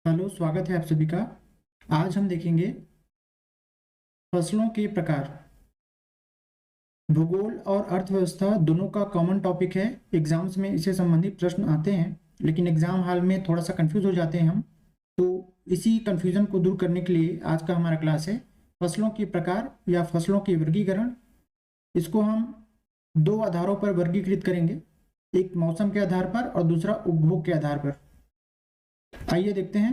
Hello, स्वागत है आप सभी का। आज हम देखेंगे फसलों के प्रकार। भूगोल और अर्थव्यवस्था दोनों का कॉमन टॉपिक है। एग्जाम्स में इससे संबंधित प्रश्न आते हैं, लेकिन एग्जाम हाल में थोड़ा सा कंफ्यूज हो जाते हैं हम। तो इसी कंफ्यूजन को दूर करने के लिए आज का हमारा क्लास है फसलों के प्रकार या फसलों के वर्गीकरण। इसको हम दो आधारों पर वर्गीकृत करेंगे, एक मौसम के आधार पर और दूसरा उपभोग के आधार पर। आइए देखते हैं।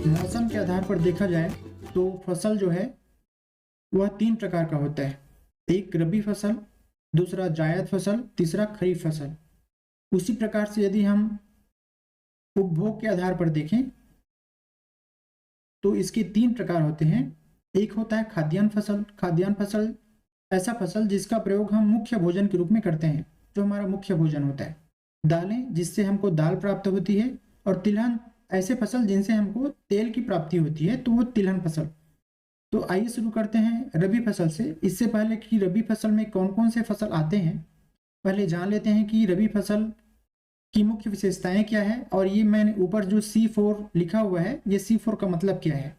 मौसम के आधार पर देखा जाए तो फसल जो है वह तीन प्रकार का होता है। एक रबी फसल, दूसरा जायद फसल, तीसरा खरीफ फसल। उसी प्रकार से यदि हम उपभोग के आधार पर देखें तो इसके तीन प्रकार होते हैं। एक होता है खाद्यान्न फसल। खाद्यान्न फसल ऐसा फसल जिसका प्रयोग हम मुख्य भोजन के रूप में करते हैं, जो हमारा मुख्य भोजन होता है। दालें, जिससे हमको दाल प्राप्त होती है। और तिलहन, ऐसे फसल जिनसे हमको तेल की प्राप्ति होती है, तो वो तिलहन फसल। तो आइए शुरू करते हैं रबी फसल से। इससे पहले कि रबी फसल में कौन कौन से फसल आते हैं, पहले जान लेते हैं कि रबी फसल की मुख्य विशेषताएं क्या है। और ये मैंने ऊपर जो C4 लिखा हुआ है, ये C4 का मतलब क्या है।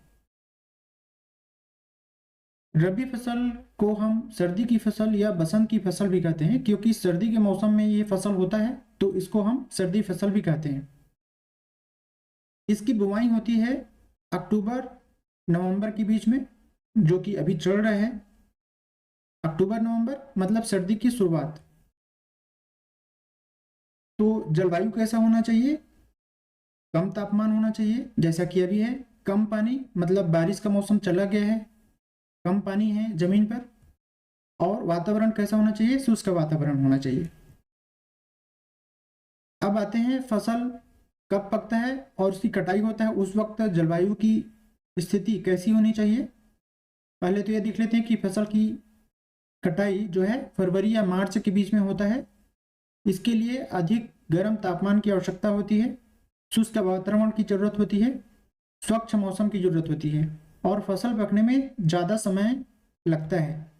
रबी फसल को हम सर्दी की फसल या बसंत की फसल भी कहते हैं, क्योंकि सर्दी के मौसम में ये फसल होता है, तो इसको हम सर्दी फसल भी कहते हैं। इसकी बुवाई होती है अक्टूबर नवंबर के बीच में, जो कि अभी चल रहा है। अक्टूबर नवंबर मतलब सर्दी की शुरुआत। तो जलवायु कैसा होना चाहिए? कम तापमान होना चाहिए, जैसा कि अभी है। कम पानी मतलब बारिश का मौसम चला गया है, कम पानी है जमीन पर। और वातावरण कैसा होना चाहिए? शुष्क वातावरण होना चाहिए। अब आते हैं फसल कब पकता है और उसकी कटाई होता है, उस वक्त जलवायु की स्थिति कैसी होनी चाहिए। पहले तो ये देख लेते हैं कि फसल की कटाई जो है फरवरी या मार्च के बीच में होता है। इसके लिए अधिक गर्म तापमान की आवश्यकता होती है, शुष्क वातावरण की जरूरत होती है, स्वच्छ मौसम की जरूरत होती है, और फसल पकने में ज़्यादा समय लगता है।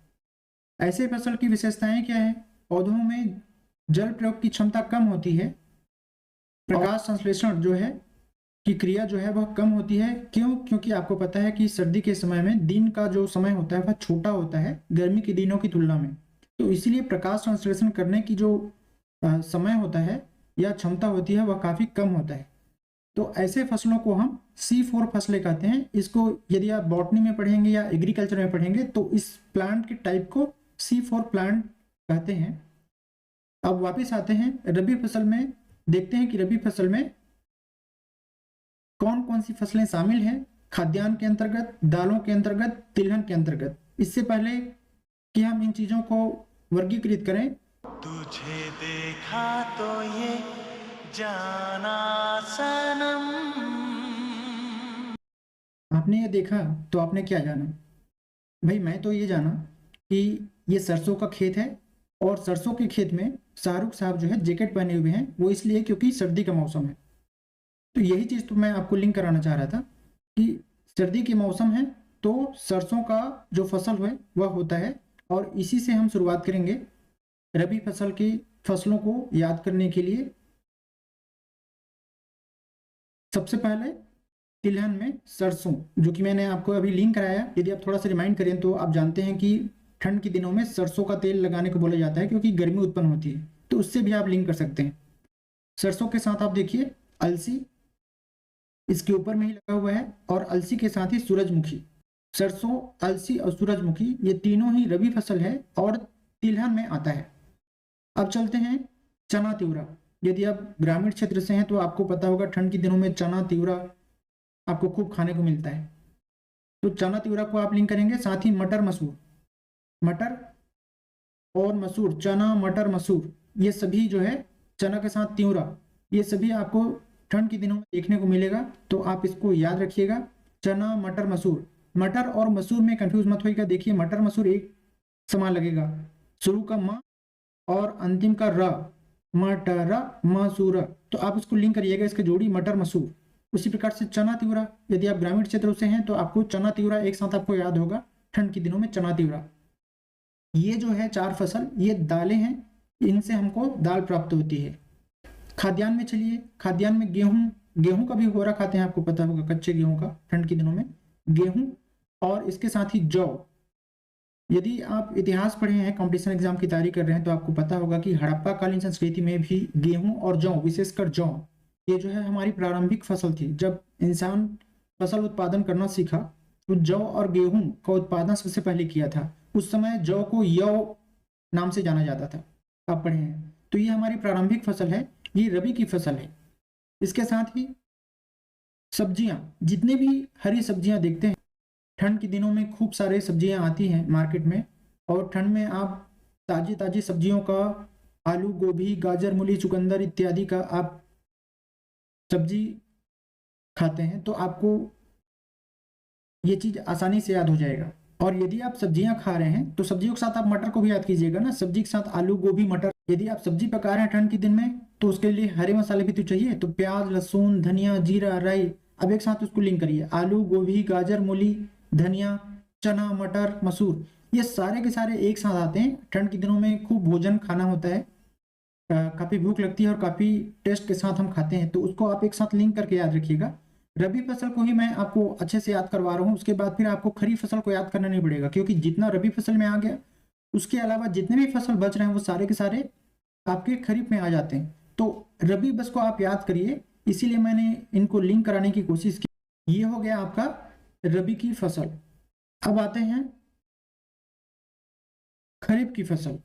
ऐसे फसल की विशेषताएं क्या है? पौधों में जल प्रयोग की क्षमता कम होती है। प्रकाश संश्लेषण जो है की क्रिया जो है वह कम होती है। क्यों? क्योंकि आपको पता है कि सर्दी के समय में दिन का जो समय होता है वह छोटा होता है गर्मी के दिनों की तुलना में। तो इसीलिए प्रकाश संश्लेषण करने की जो समय होता है या क्षमता होती है वह काफ़ी कम होता है। तो ऐसे फसलों को हम C4 फसलें कहते हैं। इसको यदि आप बॉटनी में पढ़ेंगे या एग्रीकल्चर में पढ़ेंगे तो इस प्लांट के टाइप को C4 प्लांट कहते हैं। अब वापस आते हैं रबी फसल में, देखते हैं कि रबी फसल में कौन कौन सी फसलें शामिल हैं खाद्यान्न के अंतर्गत, दालों के अंतर्गत, तिलहन के अंतर्गत। इससे पहले कि हम इन चीजों को वर्गीकृत करें, तुझे देखा तो ये जाना सनम। आपने ये देखा तो आपने क्या जाना? भाई मैं तो ये जाना कि ये सरसों का खेत है, और सरसों के खेत में शाहरुख साहब जो है जैकेट पहने हुए हैं, वो इसलिए क्योंकि सर्दी का मौसम है। तो यही चीज़ तो मैं आपको लिंक कराना चाह रहा था कि सर्दी के मौसम है तो सरसों का जो फसल है वह होता है। और इसी से हम शुरुआत करेंगे रबी फसल की फसलों को याद करने के लिए। सबसे पहले तिलहन में सरसों, जो कि मैंने आपको अभी लिंक कराया। यदि आप थोड़ा सा रिमाइंड करें तो आप जानते हैं कि ठंड के दिनों में सरसों का तेल लगाने को बोला जाता है, क्योंकि गर्मी उत्पन्न होती है। तो उससे भी आप लिंक कर सकते हैं। सरसों के साथ आप देखिए अलसी, इसके ऊपर में ही लगा हुआ है, और अलसी के साथ ही सूरजमुखी। सरसों, अलसी और सूरजमुखी ये तीनों ही रबी फसल है और तिलहन में आता है। अब चलते हैं चना तिवरा। यदि आप ग्रामीण क्षेत्र से हैं तो आपको पता होगा ठंड के दिनों में चना तिवरा आपको खूब खाने को मिलता है। तो चना तिवरा को आप लिंक करेंगे। साथ ही मटर मसूर, मटर और मसूर, चना मटर मसूर, ये सभी जो है चना के साथ तिवरा, ये सभी आपको ठंड के दिनों में देखने को मिलेगा। तो आप इसको याद रखिएगा, चना मटर मसूर। मटर और मसूर में कंफ्यूज मत होइएगा। देखिए मटर मसूर एक समान लगेगा, शुरू का म और अंतिम का र, मटर मसूर। तो आप इसको लिंक करिएगा, इसकी जोड़ी मटर मसूर। उसी प्रकार से चना तिवरा, यदि आप ग्रामीण क्षेत्रों से हैं तो आपको चना तिवरा एक साथ आपको याद होगा, ठंड के दिनों में चना तिवरा। ये जो है चार फसल, ये दालें हैं इनसे हमको दाल प्राप्त होती है। खाद्यान्न में चलिए, खाद्यान्न में गेहूं का भी होरा खाते हैं, आपको पता होगा, कच्चे गेहूं का, ठंड के दिनों में गेहूं, और इसके साथ ही जौ। यदि आप इतिहास पढ़े हैं, कंपटीशन एग्जाम की तैयारी कर रहे हैं, तो आपको पता होगा कि हड़प्पा कालीन संस्कृति में भी गेहूं और जौ, विशेषकर जौ, ये जो है हमारी प्रारंभिक फसल थी। जब इंसान फसल उत्पादन करना सीखा तो जौ और गेहूं का उत्पादन सबसे पहले किया था। उस समय जौ को यौ नाम से जाना जाता था, आप पढ़े हैं। तो ये हमारी प्रारंभिक फसल है, ये रबी की फसल है। इसके साथ ही सब्जियां, जितने भी हरी सब्जियां देखते हैं, ठंड के दिनों में खूब सारे सब्जियां आती हैं मार्केट में, और ठंड में आप ताजी ताजी सब्जियों का, आलू, गोभी, गाजर, मूली, चुकंदर इत्यादि का आप सब्जी खाते हैं, तो आपको ये चीज आसानी से याद हो जाएगा। और यदि आप सब्जियां खा रहे हैं तो सब्जियों के साथ आप मटर को भी याद कीजिएगा ना, सब्जी के साथ आलू, गोभी, मटर। यदि आप सब्जी पका रहे हैं ठंड के दिन में, तो उसके लिए हरे मसाले भी तो चाहिए, तो प्याज, लहसुन, धनिया, जीरा, राई, अब एक साथ उसको लिंक करिए, आलू, गोभी, गाजर, मूली, धनिया, चना, मटर, मसूर, ये सारे के सारे एक साथ आते हैं। ठंड के दिनों में खूब भोजन खाना होता है, काफी भूख लगती है और काफी टेस्ट के साथ हम खाते हैं, तो उसको आप एक साथ लिंक करके याद रखिएगा। रबी फसल को ही मैं आपको अच्छे से याद करवा रहा हूँ, उसके बाद फिर आपको खरीफ फसल को याद करना नहीं पड़ेगा, क्योंकि जितना रबी फसल में आ गया, उसके अलावा जितने भी फसल बच रहे हैं वो सारे के सारे आपके खरीफ में आ जाते हैं। तो रबी बस को आप याद करिए, इसीलिए मैंने इनको लिंक कराने की कोशिश की। ये हो गया आपका रबी की फसल। अब आते हैं खरीफ की फसल।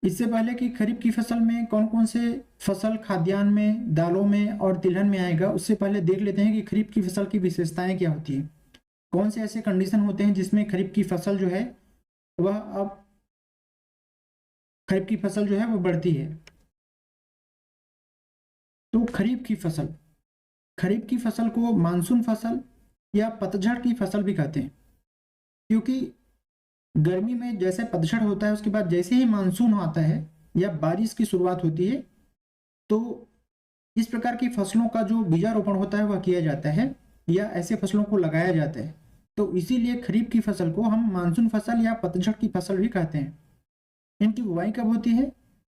इससे पहले कि खरीफ की फसल में कौन कौन से फसल खाद्यान्न में, दालों में और तिलहन में आएगा, उससे पहले देख लेते हैं कि खरीफ की फसल की विशेषताएं क्या होती है। कौन से ऐसे कंडीशन होते हैं जिसमें खरीफ की फसल जो है वह अब खरीफ की फसल जो है वो बढ़ती है। तो खरीफ की फसल को मानसून फसल या पतझड़ की फसल भी कहते हैं, क्योंकि गर्मी में जैसे पतझड़ होता है, उसके बाद जैसे ही मानसून आता है या बारिश की शुरुआत होती है, तो इस प्रकार की फसलों का जो बीजारोपण होता है वह किया जाता है, या ऐसे फसलों को लगाया जाता है। तो इसीलिए खरीफ की फसल को हम मानसून फसल या पतझड़ की फसल भी कहते हैं। इनकी बुवाई कब होती है?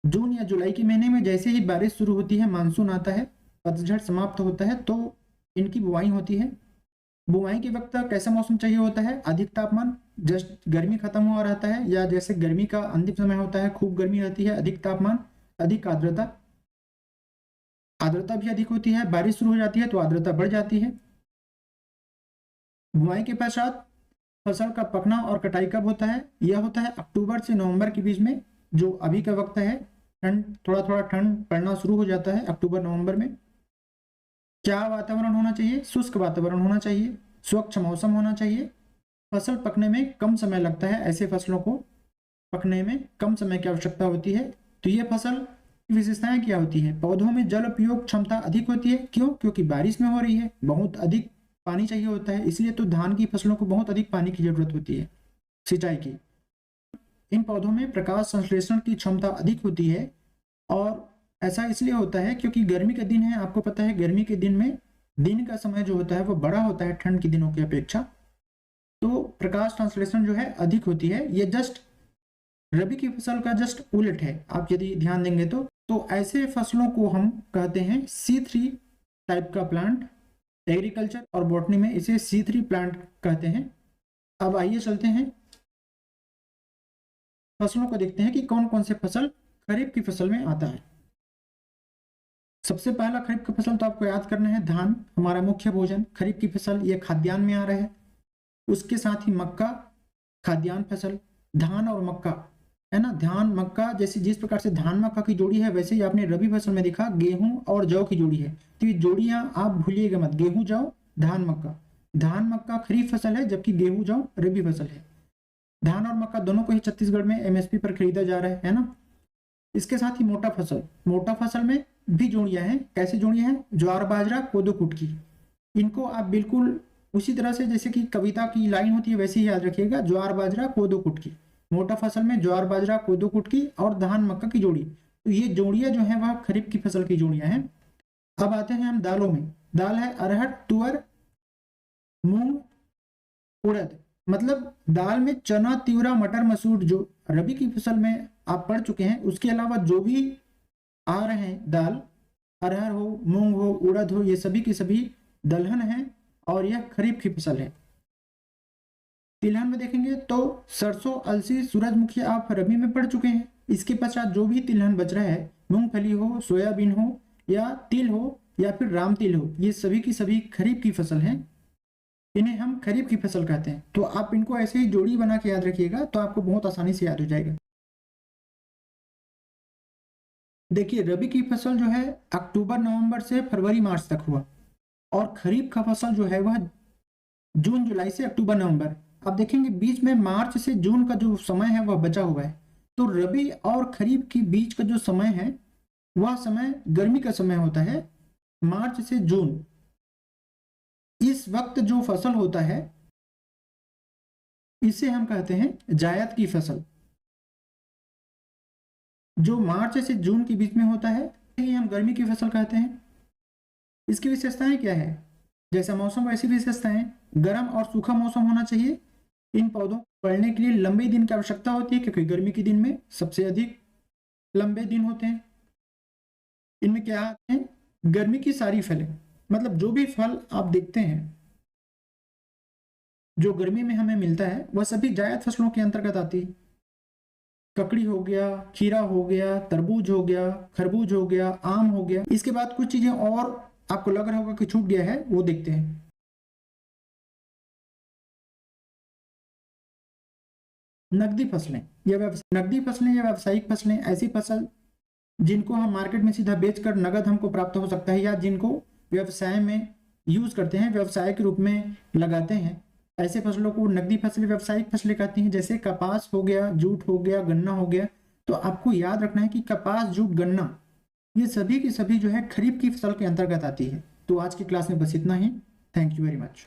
जून या जुलाई के महीने में। जैसे ही बारिश शुरू होती है, मानसून आता है, पतझड़ समाप्त होता है, तो इनकी बुवाई होती है। बुवाई के वक्त कैसा मौसम चाहिए होता है? अधिक तापमान, जस्ट गर्मी खत्म हुआ रहता है, या जैसे गर्मी का अंतिम समय होता है, खूब गर्मी रहती है, अधिक तापमान, अधिक आर्द्रता, आर्द्रता भी अधिक होती है। बारिश शुरू हो जाती है तो आर्द्रता बढ़ जाती है। बुआई के पश्चात फसल का पकना और कटाई कब होता है? यह होता है अक्टूबर से नवंबर के बीच में, जो अभी का वक्त है। ठंड, थोड़ा थोड़ा ठंड पड़ना शुरू हो जाता है अक्टूबर नवंबर में। क्या वातावरण होना चाहिए? शुष्क वातावरण होना चाहिए, स्वच्छ मौसम होना चाहिए। फसल पकने में कम समय लगता है, ऐसे फसलों को पकने में कम समय की आवश्यकता होती है। तो ये फसल की विशेषताएं क्या होती है? पौधों में जल उपयोग क्षमता अधिक होती है। क्यों? क्योंकि बारिश में हो रही है, बहुत अधिक पानी चाहिए होता है, इसलिए तो धान की फसलों को बहुत अधिक पानी की जरूरत होती है, सिंचाई की। इन पौधों में प्रकाश संश्लेषण की क्षमता अधिक होती है, और ऐसा इसलिए होता है क्योंकि गर्मी का दिन है। आपको पता है गर्मी के दिन में दिन का समय जो होता है वो बड़ा होता है ठंड के दिनों की अपेक्षा, तो प्रकाश संश्लेषण जो है अधिक होती है। ये जस्ट रबी की फसल का जस्ट उलट है, आप यदि ध्यान देंगे तो ऐसे फसलों को हम कहते हैं C3 टाइप का प्लांट। एग्रीकल्चर और बॉटनी में इसे C3 प्लांट कहते हैं। अब आइए चलते हैं फसलों को, देखते हैं कि कौन कौन से फसल खरीफ की फसल में आता है। सबसे पहला खरीफ की फसल तो आपको याद करना है, धान, हमारा मुख्य भोजन। खरीफ की फसल ये खाद्यान्न में आ रहा है। उसके साथ ही मक्का, खाद्यान्न फसल, धान और मक्का, है ना। धान मक्का, जैसे जिस प्रकार से धान मक्का की जोड़ी है, वैसे ही आपने रबी फसल में देखा गेहूं और जौ की जोड़ी है। तो ये जोड़ियां आप भूलिएगा मत, गेहूं जौ, धान मक्का। धान मक्का खरीफ फसल है, जबकि गेहूं जौ रबी फसल है। धान और मक्का दोनों को ही छत्तीसगढ़ में MSP पर खरीदा जा रहा है ना। इसके साथ ही मोटा फसल में भी जोड़ियां हैं। कैसे जोड़ियां हैं? ज्वार, बाजरा, कोदो, कुटकी। इनको आप बिल्कुल उसी तरह से जैसे कि कविता की लाइन होती है वैसे ही याद रखिएगा, ज्वार, बाजरा, कोदो, कुटकी। मोटा फसल में ज्वार, बाजरा, कोदो, कुटकी और धान मक्का की जोड़ी। तो ये जोड़ियां जो है वह खरीफ की फसल की जोड़ियां हैं। अब आते हैं हम दालों में। दाल है अरहर, तुअर, मूंग, उड़द। मतलब दाल में चना, तिवरा, मटर, मसूर जो रबी की फसल में आप पढ़ चुके हैं, उसके अलावा जो भी आ रहे हैं दाल, अरहर हो, मूंग हो, उड़द हो, ये सभी की सभी दलहन है और यह खरीफ की फसल है। तिलहन में देखेंगे तो सरसों, अलसी, सूरजमुखी आप रबी में पढ़ चुके हैं। इसके पश्चात जो भी तिलहन बच रहा है, मूंगफली हो, सोयाबीन हो या तिल हो या फिर राम तिल हो, ये सभी की सभी खरीफ की फसल हैं। इन्हें हम खरीफ की फसल कहते हैं। तो आप इनको ऐसे ही जोड़ी बना के याद रखिएगा तो आपको बहुत आसानी से याद हो जाएगा। देखिए, रबी की फसल जो है अक्टूबर नवंबर से फरवरी मार्च तक हुआ और खरीफ का फसल जो है वह जून जुलाई से अक्टूबर नवंबर। आप देखेंगे बीच में मार्च से जून का जो समय है वह बचा हुआ है। तो रबी और खरीफ के बीच का जो समय है वह समय गर्मी का समय होता है, मार्च से जून। इस वक्त जो फसल होता है इसे हम कहते हैं जायद की फसल, जो मार्च से जून के बीच में होता है ये हम गर्मी की फसल कहते हैं। इसकी विशेषताएं क्या है? जैसा मौसम वैसी विशेषताएं, गर्म और सूखा मौसम होना चाहिए। इन पौधों को बढ़ने के लिए लंबे दिन की आवश्यकता होती है क्योंकि गर्मी के दिन में सबसे अधिक लंबे दिन होते हैं। इनमें क्या आते हैं? गर्मी की सारी फलें, मतलब जो भी फल आप देखते हैं जो गर्मी में हमें मिलता है वह सभी जायद फसलों के अंतर्गत आती है। ककड़ी हो गया, खीरा हो गया, तरबूज हो गया, खरबूज हो गया, आम हो गया। इसके बाद कुछ चीजें और आपको लग रहा होगा कि छूट गया है, वो देखते हैं। नकदी फसलें नकदी फसलें या व्यावसायिक फसलें ऐसी फसल जिनको हम मार्केट में सीधा बेचकर नगद हमको प्राप्त हो सकता है या जिनको व्यवसाय में यूज करते हैं, व्यवसाय के रूप में लगाते हैं, ऐसे फसलों को नकदी फसलें, व्यावसायिक फसलें कहती हैं। जैसे कपास हो गया, जूट हो गया, गन्ना हो गया। तो आपको याद रखना है कि कपास, जूट, गन्ना ये सभी की सभी जो है खरीफ की फसल के अंतर्गत आती है। तो आज की क्लास में बस इतना ही। Thank you very much.